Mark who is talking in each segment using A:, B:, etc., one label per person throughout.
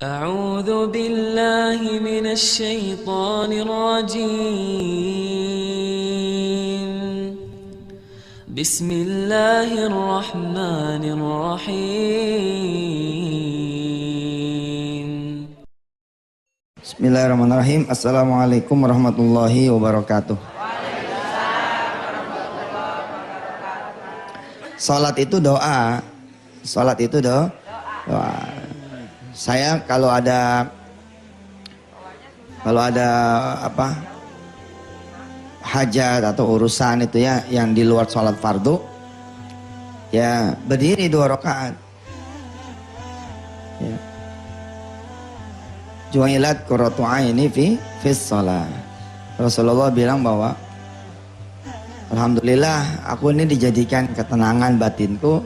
A: أعوذ بالله من الشيطان الرجيم بسم الله الرحمن الرحيم
B: Bismillahirrahmanirrahim. Assalamualaikum warahmatullahi wabarakatuh. Salat itu doa. Salat itu doa. Saya kalau ada hajat atau urusan itu ya yang di luar salat fardu, ya berdiri 2 rakaat. Ya. Ju'ilat qurratu aini fi shalah. Rasulullah bilang bahwa alhamdulillah aku ini dijadikan ketenangan batinku,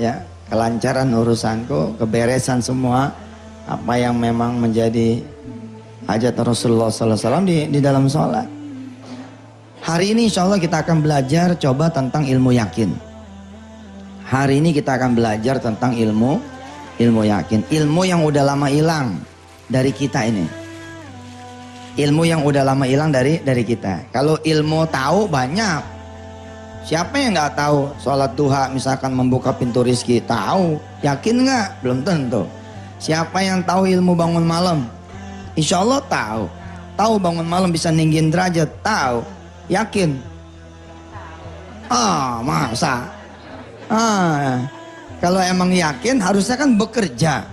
B: ya, kelancaran urusanku, keberesan semua apa yang memang menjadi hajat Rasulullah SAW di dalam sholat. Hari ini insya Allah kita akan belajar coba tentang ilmu yakin. Hari ini kita akan belajar tentang ilmu yakin, ilmu yang udah lama hilang dari kita ini. Ilmu yang udah lama hilang dari kita. Kalau ilmu tahu banyak. Siapa yang nggak tahu sholat duha misalkan membuka pintu rizki? Tahu. Yakin nggak? Belum tentu. Siapa yang tahu ilmu bangun malam? Insya Allah tahu. Tahu bangun malam bisa ninggin derajat? Tahu. Yakin? Masa? Kalau emang yakin harusnya kan bekerja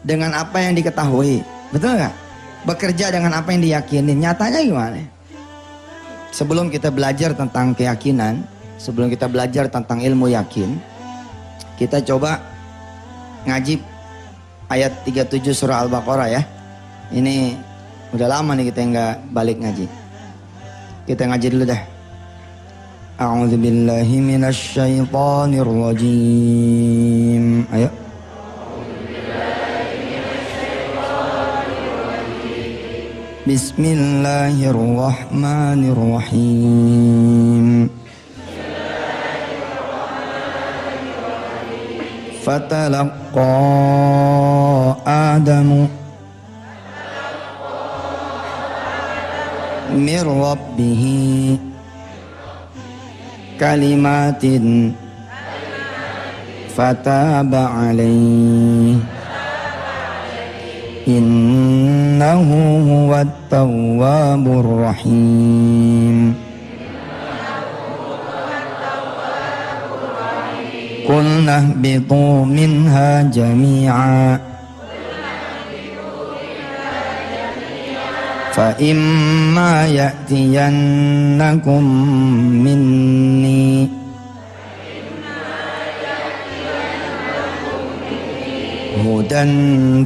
B: dengan apa yang diketahui, betul nggak? Bekerja dengan apa yang diyakini. Nyatanya gimana? Sebelum kita belajar tentang keyakinan, sebelum kita belajar tentang ilmu yakin, kita coba ngaji ayat 37 surah Al-Baqarah ya. Ini udah lama nih kita nggak balik ngaji. Kita ngaji dulu dah. A'udzu billahi minasy syaithanir rajim. Ayo. Bismillahirrahmanirrahim. Fatalaqqa Adamu min Rabbihi kalimatin fataba alaihi innahu huwat tawwabur rahim. Qulna ihbitu minha jami'a fa imma ya'tiyannakum minni hudan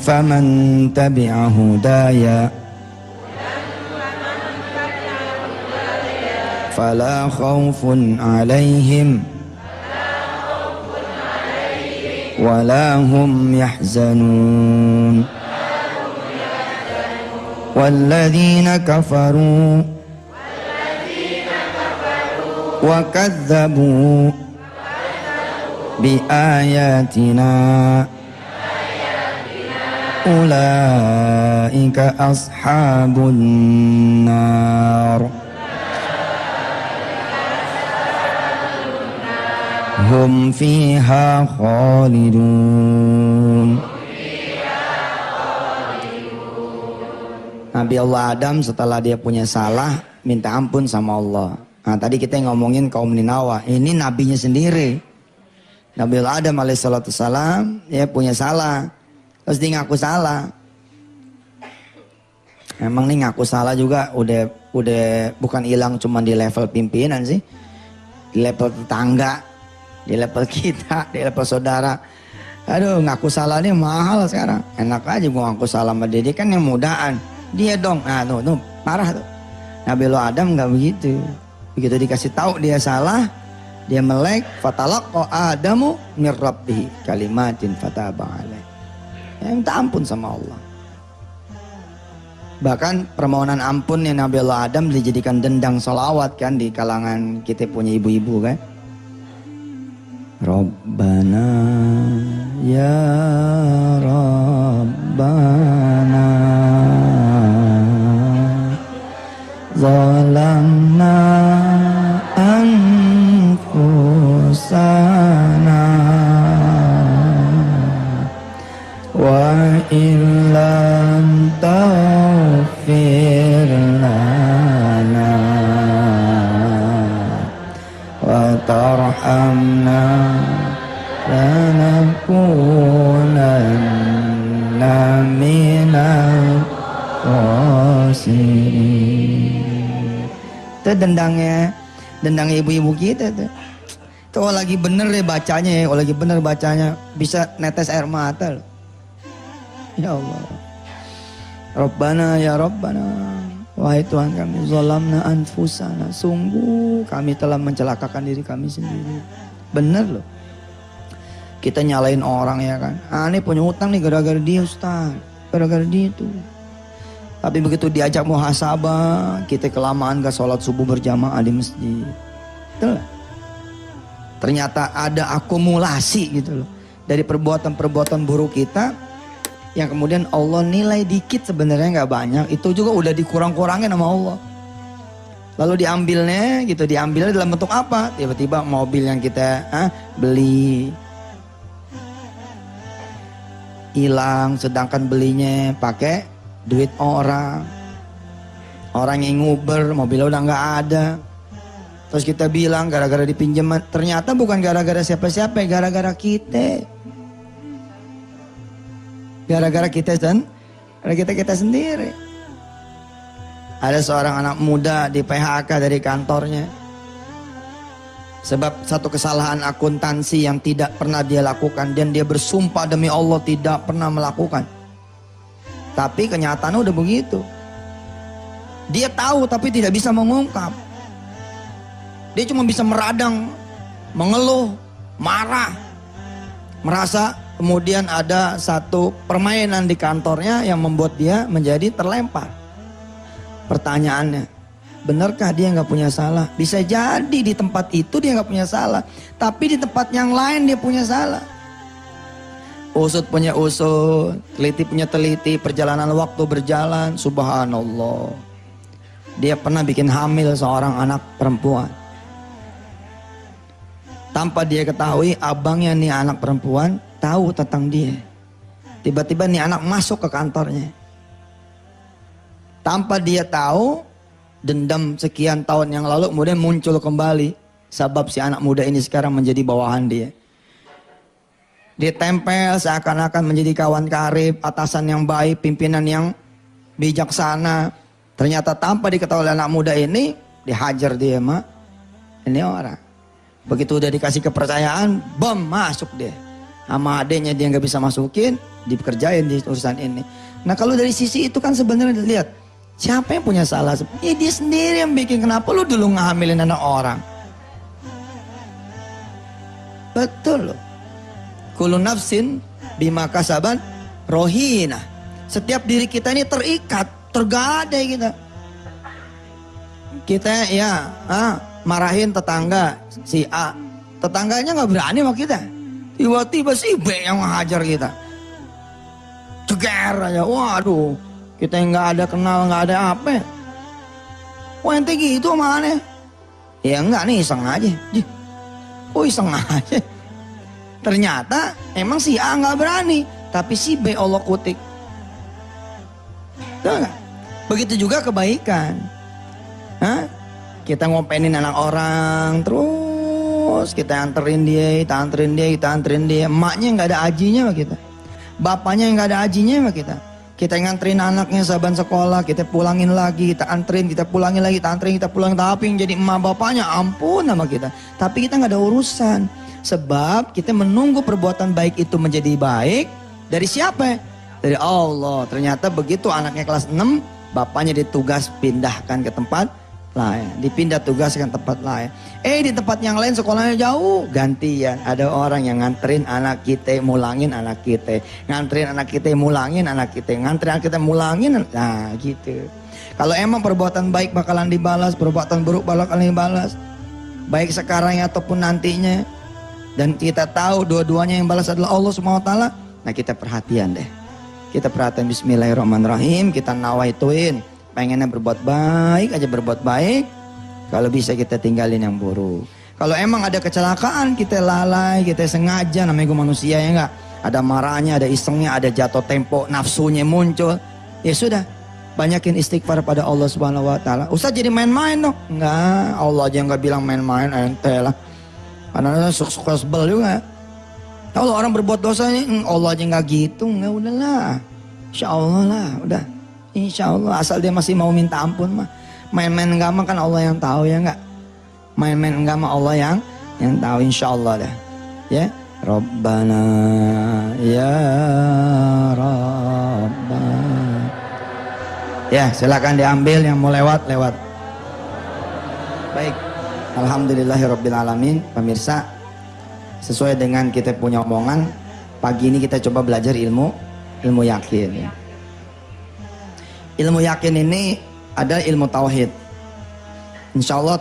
B: faman tabi'a hudaya fala khawfun 'alaihim wala hum yahzanun. Walladzina kafaru wa kadzabu bi ayatina ulaika ashabun nar hum fiha khalidun. Nabi Allah Adam setelah dia punya salah minta ampun sama Allah. Nah tadi kita ngomongin kaum Ninawa, ini nabinya sendiri. Nabi Allah Adam alaihissalam ya punya salah, terus dia ngaku salah. Emang nih ngaku salah juga udah bukan hilang cuma di level pimpinan sih, di level tetangga, di level kita, di level saudara. Aduh, ngaku salah ini mahal sekarang. Enak aja gua ngaku salah sama dia kan yang mudahan. Dia dong, tuh parah tuh. Nabi Allah Adam nggak begitu. Begitu dikasih tahu dia salah, dia melek. Fatalaqqa Adamu min Rabbih kalimatin fataba alaihi. Ya, minta ampun sama Allah. Bahkan permohonan ampunnya Nabi Allah Adam dijadikan dendang sholawat kan di kalangan kita punya ibu-ibu kan. Rabbana ya Rabb Rabbana zalamna anfusana wa illam taghfir lana wa tarhamna lanakunanna minal khasirin. Itu dendangnya ibu-ibu kita tuh. Itu kalau lagi bener deh bacanya ya, kalau lagi bener bacanya bisa netes air mata loh. Ya Allah. Rabbana ya Rabbana, wahai Tuhan kami, zalamna anfusana, sungguh kami telah mencelakakan diri kami sendiri. Bener loh. Kita nyalain orang ya kan. Ini punya utang nih gara-gara dia Ustaz. Gara-gara dia tuh. Tapi begitu diajak muhasabah, kita kelamaan gak sholat subuh berjamaah di masjid. Betul. Ternyata ada akumulasi gitu loh. Dari perbuatan-perbuatan buruk kita. Yang kemudian Allah nilai dikit sebenarnya gak banyak. Itu juga udah dikurang-kurangin sama Allah. Lalu diambilnya gitu. Diambilnya dalam bentuk apa? Tiba-tiba mobil yang kita beli hilang, sedangkan belinya pakai duit orang yang nguber, mobilnya udah nggak ada. Terus kita bilang gara-gara dipinjam, ternyata bukan gara-gara siapa-siapa, gara-gara kita sendiri. Ada seorang anak muda di PHK dari kantornya sebab satu kesalahan akuntansi yang tidak pernah dia lakukan, dan dia bersumpah demi Allah tidak pernah melakukan. Tapi kenyataannya udah begitu. Dia tahu tapi tidak bisa mengungkap. Dia cuma bisa meradang, mengeluh, marah. Merasa kemudian ada satu permainan di kantornya yang membuat dia menjadi terlempar. Pertanyaannya, benarkah dia nggak punya salah? Bisa jadi di tempat itu dia nggak punya salah, tapi di tempat yang lain dia punya salah. Usut punya usut, teliti punya teliti, perjalanan waktu berjalan, subhanallah. Dia pernah bikin hamil seorang anak perempuan. Tanpa dia ketahui, abangnya nih anak perempuan tahu tentang dia. Tiba-tiba nih anak masuk ke kantornya. Tanpa dia tahu, dendam sekian tahun yang lalu kemudian muncul kembali. Sebab si anak muda ini sekarang menjadi bawahan dia. Ditempel seakan-akan menjadi kawan karib, atasan yang baik, pimpinan yang bijaksana. Ternyata tanpa diketahui anak muda ini, dihajar dia mak. Ini orang. Begitu udah dikasih kepercayaan, bom masuk dia. Sama adeknya dia nggak bisa masukin, dikerjain di urusan ini. Nah kalau dari sisi itu kan sebenarnya lihat, siapa yang punya salah? Ya dia sendiri yang bikin. Kenapa lu dulu ngehamilin anak orang? Betul loh. Kullu nafsin bima kasabat rohina. Setiap diri kita ini terikat, tergadai kita. Kita ya marahin tetangga si A. Tetangganya nggak berani sama kita. Tiba-tiba si B yang menghajar kita. Ceger aja. Waduh. Kita yang nggak ada kenal, nggak ada apa. Wah ente gitu mana? Ya enggak nih, iseng aja. Oh iseng aja. Ternyata emang si A nggak berani, tapi si B Allah kutik. Tuh, begitu juga kebaikan. Kita ngopenin anak orang, terus kita anterin dia, kita anterin dia. Emaknya nggak ada ajinya sama kita, bapaknya nggak ada ajinya sama kita. Kita nganterin anaknya saban sekolah, kita pulangin lagi, kita anterin, kita pulangin lagi, kita anterin, kita pulangin. Tapi yang jadi emak bapaknya ampun sama kita. Tapi kita nggak ada urusan. Sebab kita menunggu perbuatan baik itu menjadi baik dari siapa? Dari Allah. Ternyata begitu anaknya kelas 6, bapaknya ditugas pindahkan ke tempat lain. Dipindah tugas ke tempat lain. Di tempat yang lain sekolahnya jauh. Gantian. Ada orang yang nganterin anak kita, mulangin anak kita. Nganterin anak kita, mulangin anak kita. Nganterin anak kita, mulangin. Nah gitu. Kalau emang perbuatan baik bakalan dibalas, perbuatan buruk bakalan dibalas. Baik sekarang ataupun nantinya. Dan kita tahu dua-duanya yang balas adalah Allah SWT. Nah kita perhatian deh. kita perhatian bismillahirrahmanirrahim, kita nawaituin pengennya berbuat baik aja, berbuat baik. Kalau bisa kita tinggalin yang buruk. Kalau emang ada kecelakaan, kita lalai, kita sengaja, namanya gue manusia ya enggak. Ada marahnya, ada isengnya, ada jatuh tempo, nafsunya muncul. Ya sudah, banyakin istighfar pada Allah Subhanahu wa taala. Ustaz jadi main-main dong? Enggak, Allah aja enggak bilang main-main, ente lah. Karena suka sebel juga. Kalau orang berbuat dosa ini, Allah aja nggak gitu, nggak, udahlah. Insya Allah lah, udah. Insya Allah, asal dia masih mau minta ampun mah. Main-main enggak mah kan Allah yang tahu ya enggak. Main-main enggak mah Allah yang tahu, insya Allah dah. Ya, Rabbana ya Rabbana. Ya, silakan diambil yang mau lewat. Baik. Alhamdulillahirrabbilalamin. Pemirsa, sesuai dengan kita punya omongan, pagi ini kita coba belajar ilmu yakin ya. Ilmu yakin ini ada ilmu tauhid. Insya Allah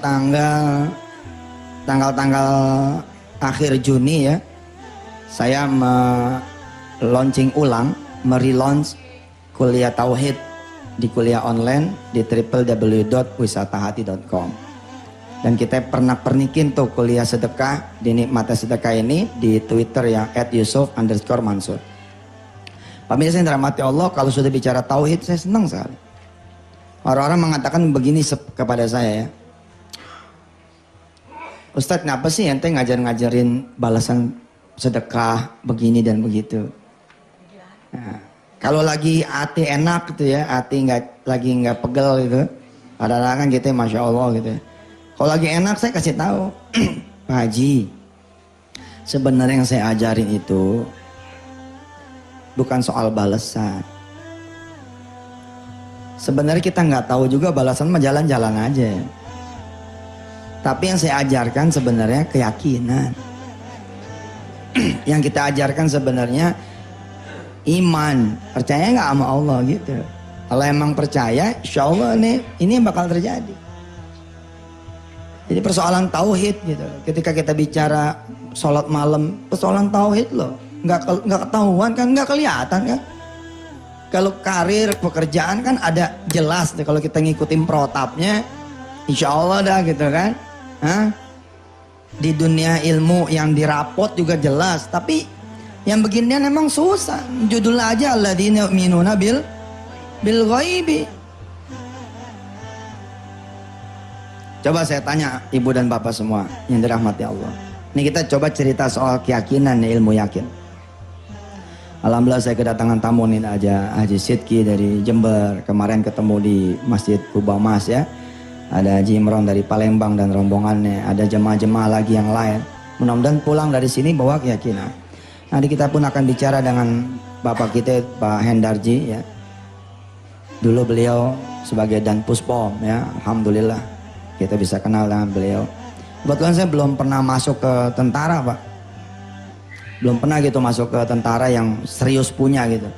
B: tanggal akhir Juni ya, saya launching ulang, merelaunch kuliah tauhid di kuliah online di www.wisatahati.com. Dan kita pernikin tuh kuliah sedekah di Nikmatnya Sedekah ini di Twitter yang @yusuf_mansur. Pemirsa yang dirahmati Allah, kalau sudah bicara tauhid saya senang sekali. Orang-orang mengatakan begini kepada saya ya, Ustadz, kenapa sih ente ngajarin balasan sedekah begini dan begitu? Nah, kalau lagi hati enak gitu ya, hati lagi nggak pegel gitu, kadang-kadang kan kita masya Allah gitu ya. Kalau lagi enak saya kasih tahu, Pak Haji, sebenarnya yang saya ajarin itu bukan soal balasan. Sebenarnya kita nggak tahu juga balasan mah jalan-jalan aja. Tapi yang saya ajarkan sebenarnya keyakinan. Yang kita ajarkan sebenarnya iman, percaya nggak sama Allah gitu. Kalau emang percaya, insya Allah ini yang bakal terjadi. Jadi persoalan tauhid gitu. Ketika kita bicara sholat malam, persoalan tauhid loh. Nggak ketahuan kan, nggak kelihatan kan. Kalau karir, pekerjaan kan ada jelas deh. Kalau kita ngikutin protapnya, insya Allah dah gitu kan. Hah? Di dunia ilmu yang dirapot juga jelas. Tapi yang beginian emang susah. Judulnya aja alladzina yu'minuna bil ghaibi. Coba saya tanya ibu dan bapak semua yang dirahmati Allah. Ini kita coba cerita soal keyakinan nih, ilmu yakin. Alhamdulillah saya kedatangan tamu nih aja, Haji Sidki dari Jember. Kemarin ketemu di Masjid Kuba Mas ya. Ada Haji Imron dari Palembang dan rombongannya. Ada jemaah-jemaah lagi yang lain. Mudah-mudahan pulang dari sini bawa keyakinan. Nanti kita pun akan bicara dengan bapak kita Pak Hendarji ya. Dulu beliau sebagai Dan Puspom ya. Alhamdulillah kita bisa kenal dengan beliau. Kebetulan saya belum pernah masuk ke tentara Pak. Belum pernah gitu masuk ke tentara yang serius punya gitu.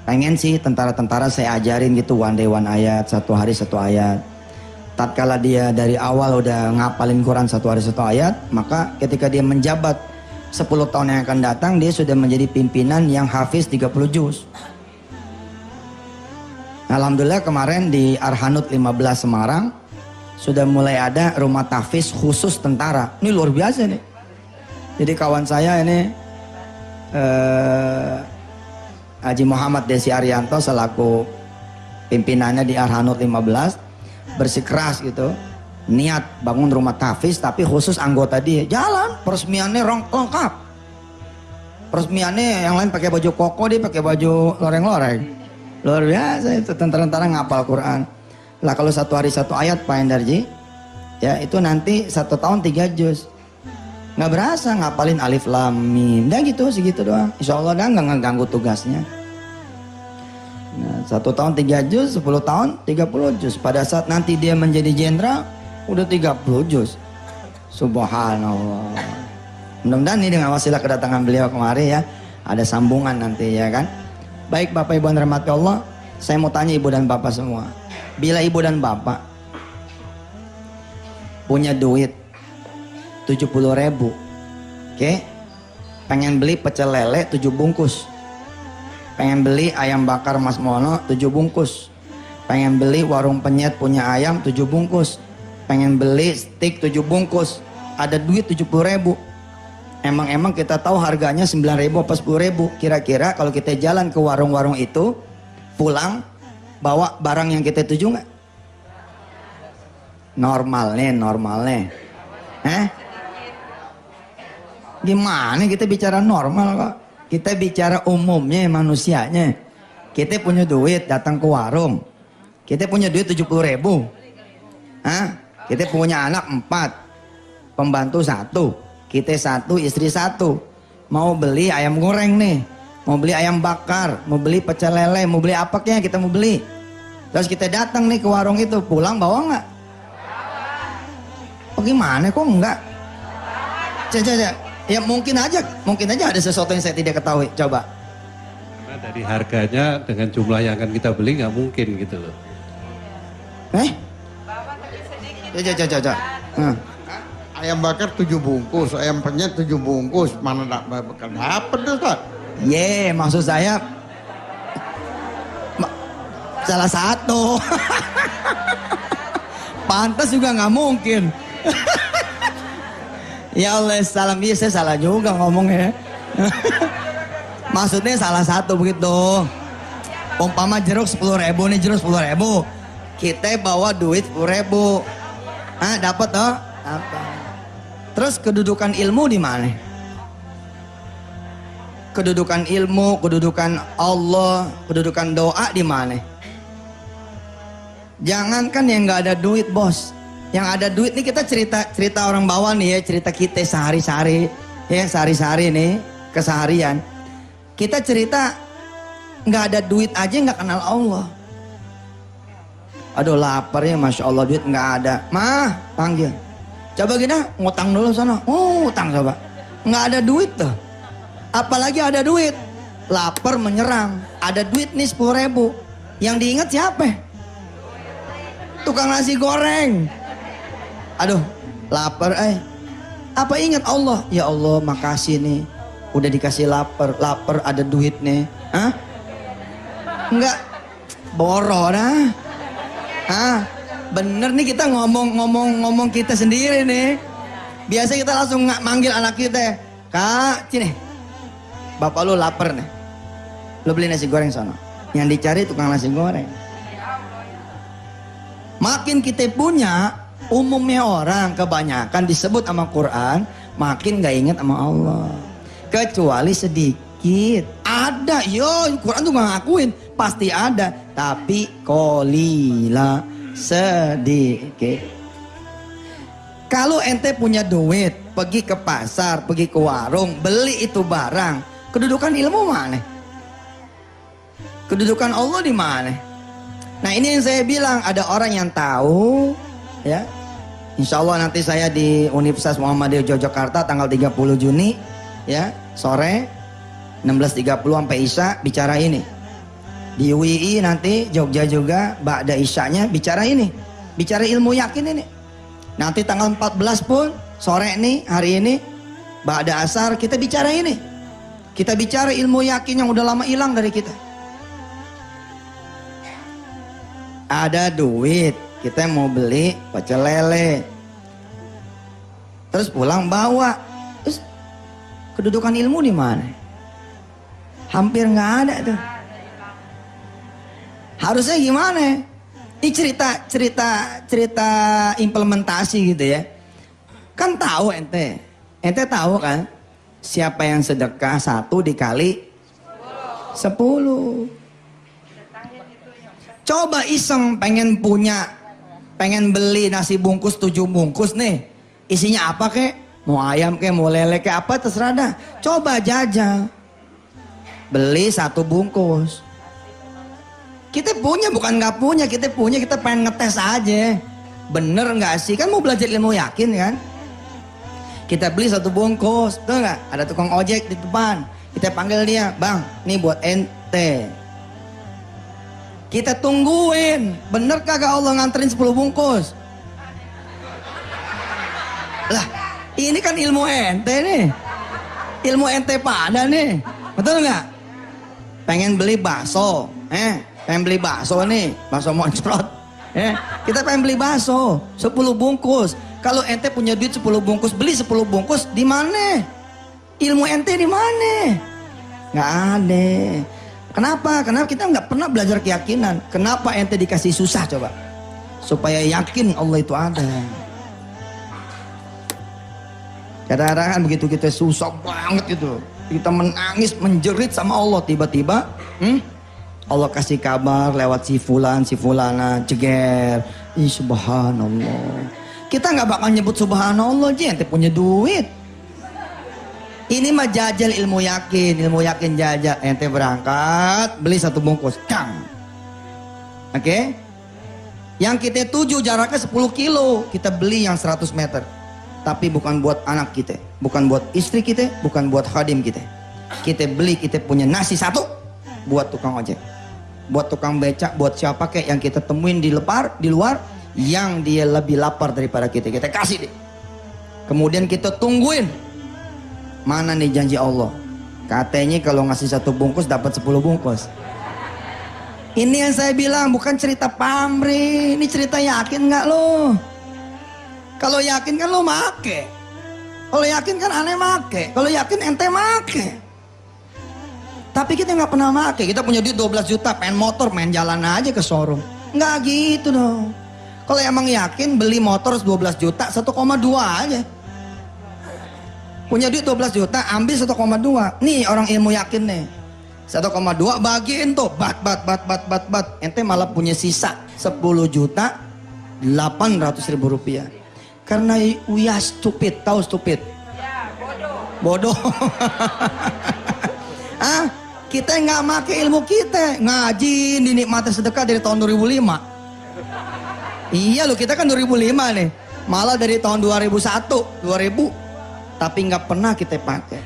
B: Pengen sih tentara-tentara saya ajarin gitu one day one ayat, satu hari satu ayat. Tatkala dia dari awal udah ngapalin Quran satu hari satu ayat, maka ketika dia menjabat 10 tahun yang akan datang, dia sudah menjadi pimpinan yang hafiz 30 juz. Alhamdulillah kemarin di Arhanud 15 Semarang sudah mulai ada rumah tahfiz khusus tentara. Ini luar biasa nih. Jadi kawan saya ini Haji Muhammad Desi Arianto selaku pimpinannya di Arhanud 15 bersikeras gitu, niat bangun rumah tahfiz tapi khusus anggota dia. Jalan peresmiannya lengkap. Peresmiannya yang lain pakai baju koko, dia pakai baju loreng-loreng. Luar biasa itu, tentara-tentara ngapal Quran. Lah kalau satu hari satu ayat Pak Hendarji ya, itu nanti 1 tahun 3 juz. Nggak berasa ngapalin alif lam mim, dah gitu segitu doang. Insya Allah dah nggak ngeganggu tugasnya. Nah, 1 tahun 3 juz, 10 tahun 30 juz. Pada saat nanti dia menjadi jenderal udah 30 juz. Subhanallah. Mudah-mudahan ini dengan wasilah kedatangan beliau kemari ya, ada sambungan nanti ya kan. Baik Bapak Ibu yang dirahmati Allah, saya mau tanya ibu dan bapak semua. Bila ibu dan bapak punya duit 70.000, oke, pengen beli pecel lele 7 bungkus, pengen beli ayam bakar Mas Mono 7 bungkus, pengen beli warung penyet punya ayam 7 bungkus, pengen beli steak 7 bungkus, ada duit 70.000. Emang kita tahu harganya 9.000 apa 10.000. Kira-kira kalau kita jalan ke warung-warung itu, pulang bawa barang yang kita tuju nggak? Normalnya. Gimana kita bicara normal kok? Kita bicara umumnya manusianya. Kita punya duit datang ke warung. Kita punya duit 70.000. Kita punya anak 4, pembantu 1, kita 1, istri 1. Mau beli ayam goreng nih, mau beli ayam bakar, mau beli pecel lele, mau beli apa kayaknya kita mau beli. Terus kita datang nih ke warung itu, pulang bawa nggak? Oh gimana kok enggak? Ya mungkin aja ada sesuatu yang saya tidak ketahui. Coba.
C: Karena dari harganya dengan jumlah yang akan kita beli nggak mungkin gitu loh.
B: Coba.
D: Ayam bakar 7 bungkus, ayam penyet 7 bungkus, mana bakal dapet tuh Ustaz?
B: Maksud saya salah satu. Pantas juga nggak mungkin. Ya Allah, salam, iya saya salah juga ngomongnya. Maksudnya salah satu begitu. Umpama jeruk 10.000 nih, jeruk 10.000. Kita bawa duit 10.000. Dapat toh? Apa? Terus kedudukan ilmu di mana? Kedudukan ilmu, kedudukan Allah, kedudukan doa di mana? Jangankan yang nggak ada duit, bos. Yang ada duit nih, kita cerita orang bawah nih ya, cerita kita sehari-hari ya, sehari-hari nih keseharian. Kita cerita nggak ada duit aja nggak kenal Allah. Aduh lapar ya, masya Allah, duit nggak ada. Mah panggil, coba gini ngutang dulu sana. Utang coba, nggak ada duit tuh. Apalagi ada duit, lapar menyerang. Ada duit nih 10.000, yang diingat siapa? Tukang nasi goreng. Aduh lapar apa ingat Allah? Ya Allah makasih nih udah dikasih lapar ada duit nih. Enggak boro dah. Bener nih kita ngomong kita sendiri nih. Biasa kita langsung manggil anak kita, Kak sini, bapak lu lapar nih, lu beli nasi goreng sono. Yang dicari tukang nasi goreng. Makin kita punya, umumnya orang kebanyakan disebut sama Quran makin gak ingat sama Allah, kecuali sedikit. Ada Quran tuh gak ngakuin, pasti ada, tapi kolila, sedikit. Kalau ente punya duit, pergi ke pasar, pergi ke warung, beli itu barang, kedudukan ilmu mana? Kedudukan Allah di mana? Nah ini yang saya bilang, ada orang yang tahu ya. Insya Allah nanti saya di Universitas Muhammadiyah Yogyakarta tanggal 30 Juni ya, sore 16.30 sampai Isya bicara ini. Di UII nanti Jogja juga ba'da Isyanya bicara ini, bicara ilmu yakin ini. Nanti tanggal 14 pun sore nih, hari ini ba'da asar kita bicara ini. Kita bicara ilmu yakin yang udah lama hilang dari kita. Ada duit, kita mau beli pecel lele, terus pulang bawa, terus kedudukan ilmu di mana? Hampir nggak ada tuh. Harusnya gimana? Ini cerita implementasi gitu ya. Kan tahu ente tahu kan? Siapa yang sedekah 1 dikali 10. Coba iseng pengen beli nasi bungkus 7 bungkus nih. Isinya apa kek? Mau ayam kek, mau lele kek, apa terserah dah. Coba jajal. Beli 1 bungkus. Kita punya bukan nggak punya, kita punya, kita pengen ngetes aja. Bener nggak sih? Kan mau belajar ilmu yakin kan? Kita beli 1 bungkus, betul nggak? Ada tukang ojek di depan. Kita panggil dia, bang, nih buat ente. Kita tungguin, bener kagak Allah nganterin 10 bungkus? Lah, ini kan ilmu ente nih. Ilmu ente pada nih, betul nggak? pengen beli bakso, pengen beli bakso nih, bakso moncrot, kita pengen beli bakso 10 bungkus. Kalau ente punya duit 10 bungkus, beli 10 bungkus, di mana? Ilmu ente di mana? Nggak ada. Kenapa? Karena kita nggak pernah belajar keyakinan. Kenapa ente dikasih susah coba? Supaya yakin Allah itu ada. Kadang-kadang kan begitu kita susah banget gitu, kita menangis, menjerit sama Allah, tiba-tiba Allah kasih kabar lewat si fulan, si fulana, jeger. Ih, subhanallah. Kita nggak bakal nyebut subhanallah aja, ente punya duit. Ini mah jajal ilmu yakin jajal. Ente berangkat, beli 1 bungkus, kang. Oke? Yang kita tuju jaraknya 10 kilo, kita beli yang 100 meter. Tapi bukan buat anak kita, bukan buat istri kita, bukan buat khadim kita. Kita beli, kita punya nasi 1 buat tukang ojek, buat tukang becak, buat siapa kek yang kita temuin di luar, yang dia lebih lapar daripada kita kasih deh. Kemudian kita tungguin, mana nih janji Allah? Katanya kalau ngasih 1 bungkus dapat 10 bungkus. Ini yang saya bilang bukan cerita pamrih, ini cerita yakin nggak lo? Kalau yakin kan lo make. Kalau yakin kan aneh make. Kalau yakin ente make. Tapi kita nggak pernah make. Kita punya duit 12 juta, pengen motor, main jalan aja ke showroom. Nggak gitu dong. Kalau emang yakin beli motor 12 juta, 1,2 aja. Punya duit 12 juta, ambil 1,2. Nih orang ilmu yakin nih. 1,2 bagiin tuh, bat. Ente malah punya sisa 10 juta 800.000 rupiah. Karena we are stupid, tahu stupid? Ya, bodoh. Kita nggak make ilmu kita, ngaji dinikmati sedekah dari tahun 2005. Iya loh, kita kan 2005 nih, malah dari tahun 2001, 2000, tapi nggak pernah kita pakai.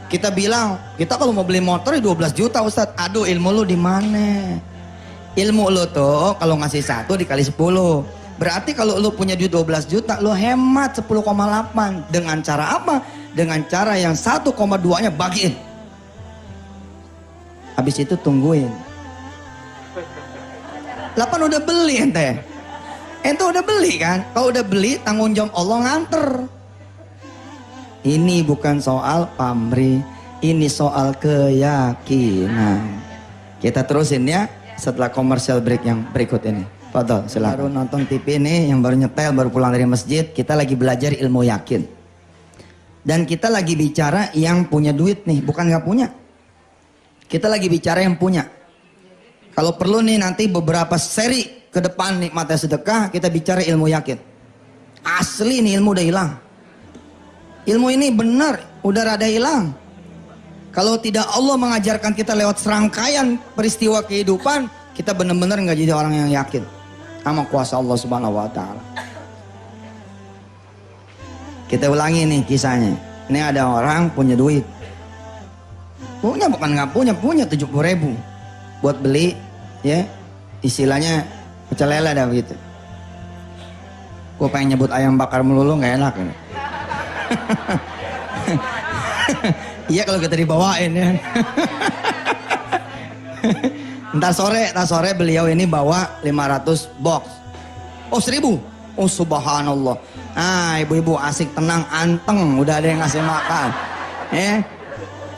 B: Kita bilang, kita kalau mau beli motor 12 juta Ustadz. Aduh, ilmu lu di mana? Ilmu lu tuh kalau ngasih 1 dikali 10. Berarti kalau lu punya duit 12 juta, lu hemat 10,8. Dengan cara apa? Dengan cara yang 1,2-nya bagiin. Habis itu tungguin. 8 udah beli ente. Ente udah beli kan? Kalau udah beli, tanggung jawab Allah nganter. Ini bukan soal pamrih, ini soal keyakinan. Kita terusin ya setelah commercial break yang berikut ini. Fadol, silakan. Baru nonton TV nih, yang baru nyetel, baru pulang dari masjid, kita lagi belajar ilmu yakin. Dan kita lagi bicara yang punya duit nih, bukan nggak punya. Kita lagi bicara yang punya. Kalau perlu nih nanti beberapa seri ke depan nikmatnya sedekah, kita bicara ilmu yakin. Asli nih ilmu udah hilang. Ilmu ini benar, udah rada hilang. Kalau tidak Allah mengajarkan kita lewat serangkaian peristiwa kehidupan, kita benar-benar nggak jadi orang yang yakin sama kuasa Allah Subhanahu wa Ta'ala. Kita ulangi nih kisahnya. Ini ada orang punya duit, punya bukan nggak punya 70.000 buat beli, ya istilahnya pecel lele dah gitu. Gue pengen nyebut ayam bakar melulu nggak enak ya. Iya kalau kita dibawain ya. Ntar sore beliau ini bawa 500 box. Oh 1.000. Oh subhanallah. Ibu-ibu asik tenang anteng, udah ada yang ngasih makan.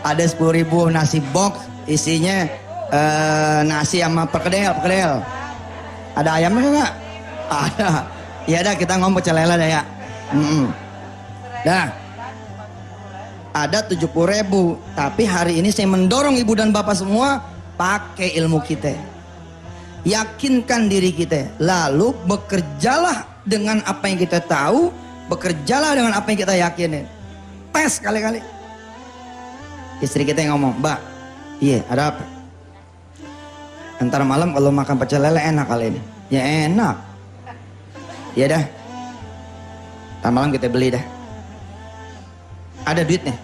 B: Ada 10.000 nasi box, isinya nasi sama perkedel. Ada ayamnya enggak? Ada. Ya dah kita ngomong pecel lele dah ya. Dah. Ada 70.000, tapi hari ini saya mendorong ibu dan bapak semua pakai ilmu kita, yakinkan diri kita, lalu bekerjalah dengan apa yang kita tahu, bekerjalah dengan apa yang kita yakinin. Tes kali-kali. Istri kita yang ngomong, Mbak, iya ada apa? Ntar malam kalau makan pecel lele enak kali ini. Ya enak. Ya dah. Ntar malam kita beli dah. Ada duitnya?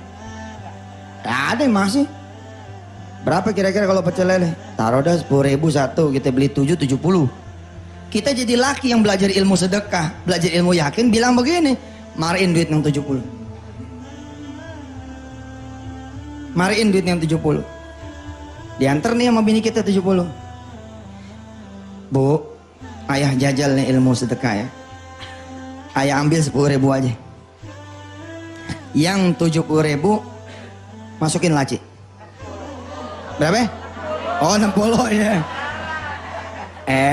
B: Ada masih. Berapa kira-kira kalau pecel lele? Taruh dah 10.000 satu, kita beli 70. Kita jadi laki yang belajar ilmu sedekah, belajar ilmu yakin, bilang begini, mariin duit yang 70. Mariin duit yang 70. Diantar nih sama bini kita 70. Bu, ayah jajal nih ilmu sedekah ya. Ayah ambil 10.000 aja. Yang 70.000 masukin laci. Berapa? Oh 60 ya.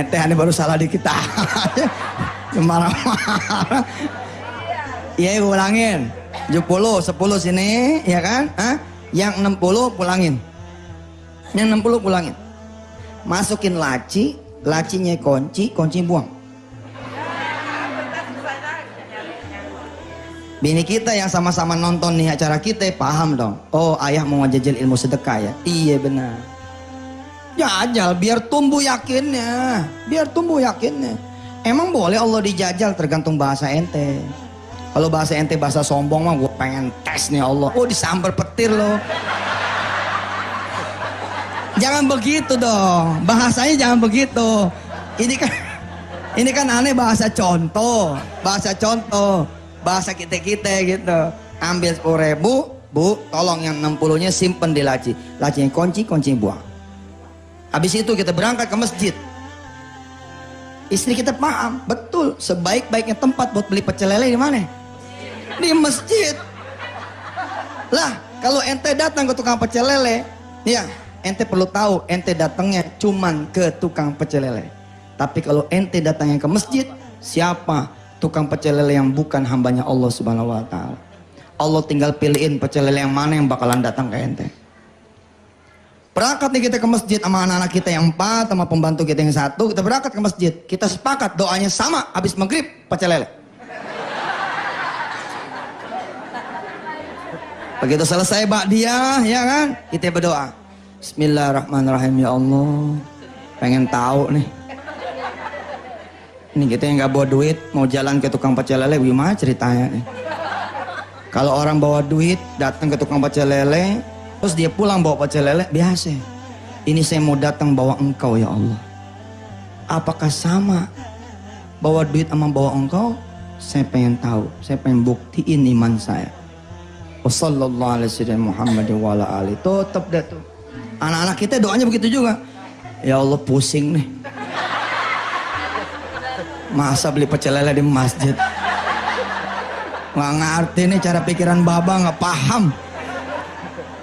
B: Teh ini baru salah dikit aja. Marah-marah. Iya ulangin. 70, 10 sini ya kan? Hah? Yang 60 pulangin. Yang 60 pulangin. Masukin laci, lacinya kunci, kunci buang. Bini kita yang sama-sama nonton nih acara kita paham dong. Oh ayah mau ngajajal ilmu sedekah ya? Iya benar. Jajal biar tumbuh yakinnya. Biar tumbuh yakinnya. Emang boleh Allah dijajal tergantung bahasa ente. Kalau bahasa ente bahasa sombong mah gue pengen tes nih Allah. Oh disambar petir loh. Jangan begitu dong. Bahasanya jangan begitu. Ini kan aneh bahasa contoh. Bahasa contoh. Bahasa kita-kita gitu. Ambil 10.000, Bu, tolong yang 60-nya simpen di laci. Lacinya kunci, kunci buang. Habis itu kita berangkat ke masjid. Istri kita paham, betul. Sebaik-baiknya tempat buat beli pecel lele di mana? Di masjid. Lah, kalau ente datang ke tukang pecel lele, ya, ente perlu tahu, ente datangnya cuman ke tukang pecel lele. Tapi kalau ente datangnya ke masjid, siapa tukang pecel lele yang bukan hambanya Allah Subhanahu wa taala? Allah tinggal pilihin pecel lele yang mana yang bakalan datang ke ente. Berangkat nih kita ke masjid sama anak-anak kita yang 4, sama pembantu kita yang 1, kita berangkat ke masjid. Kita sepakat doanya sama, habis maghrib pecel lele. Begitu selesai ba'diyah, ya kan? Kita berdoa. Bismillahirrahmanirrahim, ya Allah. Pengen tahu nih. Ini kita yang gak bawa duit, mau jalan ke tukang pecel lele, gimana ceritanya nih? Kalau orang bawa duit, datang ke tukang pecel lele, terus dia pulang bawa pecel lele, biasa. Ini saya mau datang bawa engkau ya Allah. Apakah sama bawa duit sama bawa engkau? Saya pengen tahu, saya pengen buktiin iman saya. Wassallallahu alaihi wasallam Muhammad wa ala alihi. Tetap dah tuh. Anak-anak kita doanya begitu juga. Ya Allah pusing nih. Masa beli pecel lele di masjid? Nggak ngerti nih cara pikiran baba, nggak paham.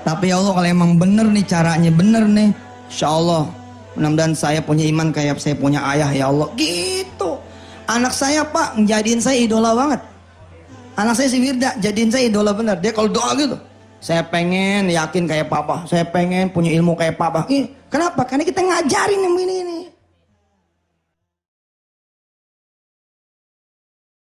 B: Tapi ya Allah kalau emang bener nih caranya, bener nih, insya Allah mudah-mudahan saya punya iman kayak saya punya ayah ya Allah. Gitu. Anak saya Pak ngejadiin saya idola banget. Anak saya si Wirda jadiin saya idola bener. Dia kalau doa gitu, saya pengen yakin kayak papa, saya pengen punya ilmu kayak papa. Kenapa? Karena kita ngajarin yang ini.